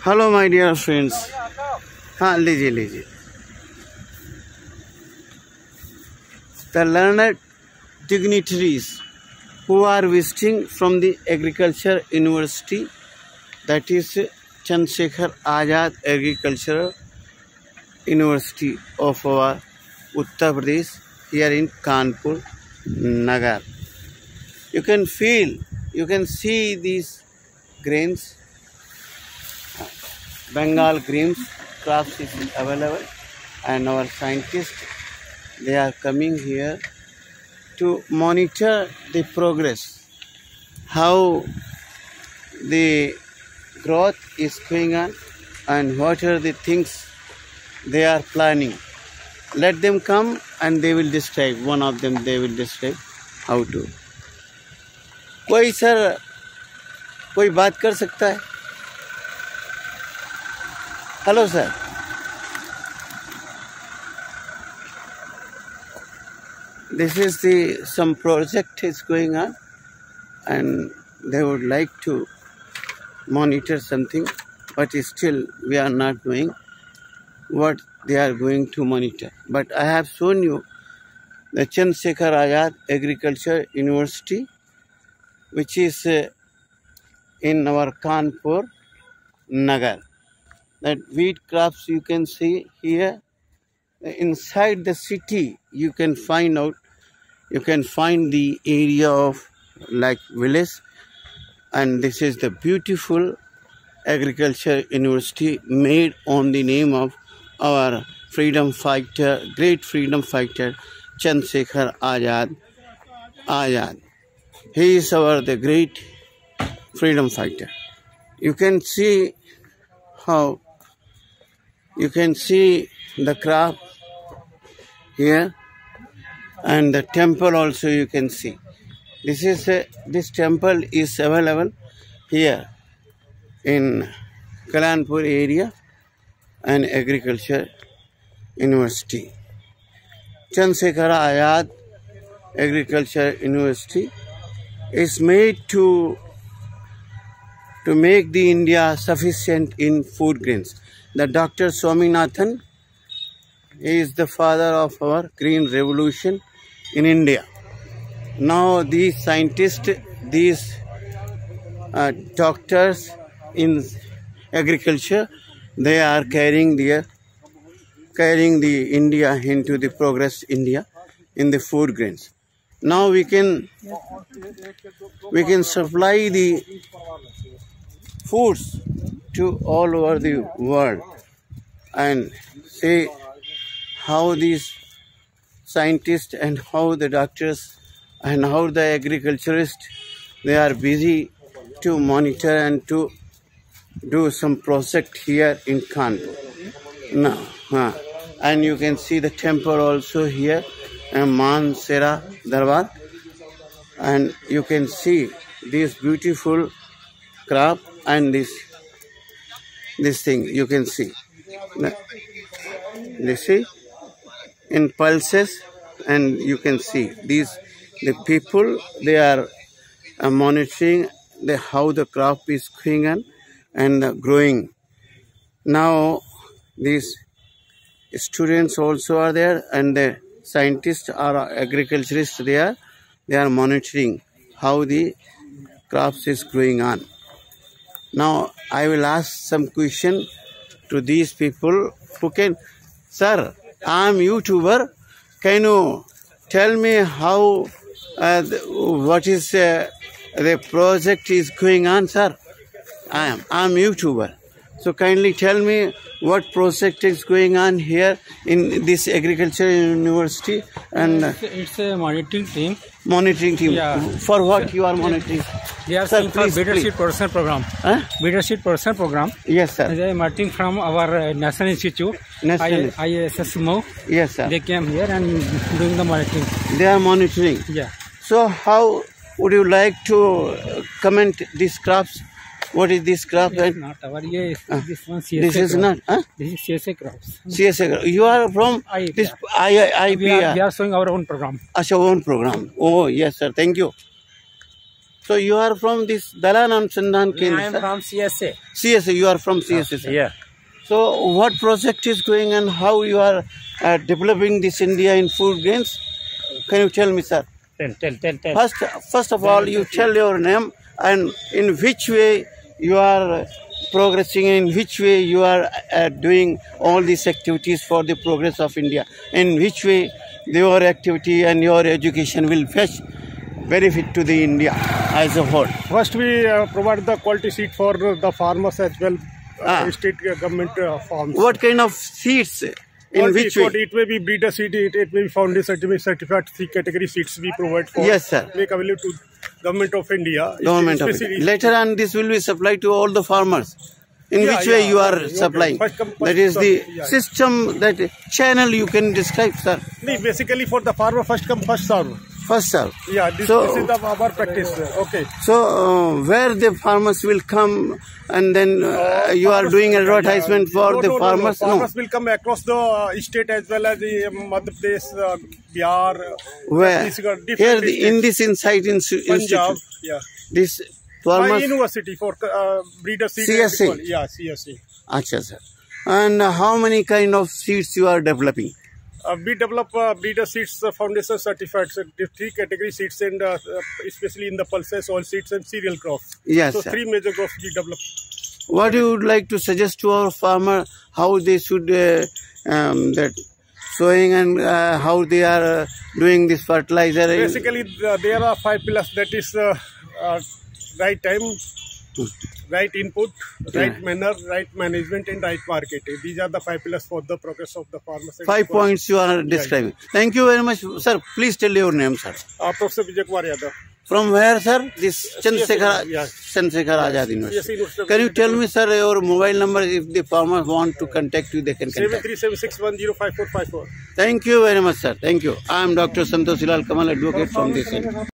Hello my dear friends. हाँ लीजिए लीजिए। The learned dignitaries who are visiting from the agriculture university, that is Chandrasekhar Azad Agricultural University of our Uttar Pradesh, here in Kanpur Nagar. You can feel, you can see these grains, Bengal grains crops is available, and our scientists, they are coming here to monitor the progress, how the growth is going on and what are the things they are planning. Let them come and they will describe, one of them they will describe how to. कोई sir कोई बात कर सकता है? Hello sir. This is some project is going on and they would like to monitor something, but still we are not knowing what they are going to monitor. But I have shown you the Chandrasekhar Azad Agriculture University, which is in our Kanpur Nagar. That wheat crops you can see here. Inside the city you can find out, you can find the area of like village, and this is the beautiful agriculture university made on the name of our freedom fighter, great freedom fighter Chandrasekhar Azad. He is the great freedom fighter. You can see how, you can see the crop here, and the temple also you can see. This temple is available here in Kalanpur area and agriculture university. Chandrasekhar Azad Agriculture University is made to make the India sufficient in food grains. The Dr. Swaminathan, he is the father of our green revolution in India. Now these scientists, these doctors in agriculture, they are carrying the India into the progress India in the food grains. Now we can supply the foods to all over the world, and see how these scientists and how the doctors and how the agriculturists, they are busy to monitor and to do some project here in Kanpur. Now, and you can see the temple also here, Mansehra Darbar, and you can see this beautiful crop and this thing you can see. You see in pulses, and you can see the people, they are monitoring how the crop is going on and growing. Now these students also are there, and the scientists or agriculturists, they are monitoring how the crops is growing on. Now I will ask some question to these people who can. Sir, I am YouTuber. Can you tell me how what is the project is going on, sir? I am YouTuber. So kindly tell me what project is going on here in this agriculture university. And it's a monitoring team. Monitoring team. Yeah. For what you are monitoring? They are saying for Leadership Person Program. Leadership Person Program. Yes, sir. They are monitoring from our National Institute. ISSMO. Yes, sir. They came here and doing the monitoring. They are monitoring. Yeah. So how would you like to comment these crops? What is this crop? It's not our, this one CSA. This is crop. not. This is CSA crops. CSA. You are from this IIPR. We are showing our own program. Our own program. Oh yes, sir. Thank you. So you are from this Dalan Anusandhan Kendra? I am from CSA. CSA, you are from CSA, sir. Yeah. So what project is going and how you are developing this India in food grains? Can you tell me, sir? Tell. First of all, you tell your name and in which way you are progressing, in which way you are doing all these activities for the progress of India, in which way your activity and your education will fetch benefit to the India as a whole. First, we provide the quality seed for the farmers as well. State government farms. What kind of seeds? In which way? It may be breeder seed, it may be foundation certified 3 category seeds we provide for. Yes, sir. Make available to Government of India. Government of India. Later on, this will be supplied to all the farmers. In which way you are supplying? That is the system, that channel you can describe, sir. Basically for the farmer, first come, first serve. First serve. Yeah, this is our practice. Okay. So where the farmers will come and then you are doing advertisement for the farmers? No. Farmers will come across the state as well as the Madhya Pradesh, Bihar. Where? Here in this Insight Institute. Punjab. Yeah. This farmers. My university for breeder seed. CSA. Yeah, CSA. Acha, sir. And how many kind of seeds you are developing? We develop breeder seeds, foundation certified, so 3 category seeds, and especially in the pulses, oil seeds, and cereal crops. Yes, so sir. 3 major crops we develop. What you would like to suggest to our farmer, how they should that sowing and how they are doing this fertilizer? Basically, there are 5 pillars. That is right time, right input, right manner, right management, and right marketing. These are the 5 pillars for the progress of the farmers. 5 points you are describing. Thank you very much, sir. Please tell your name, sir. Professor Vijay Kumar Yadav. From where, sir? This Chandrasekhar Azad University. Can you tell me, sir, your mobile number if the farmers want to contact you, they can contact? 7376105454. Thank you very much, sir. Thank you. I am Dr. Santosh Lal Kamal, advocate from this end.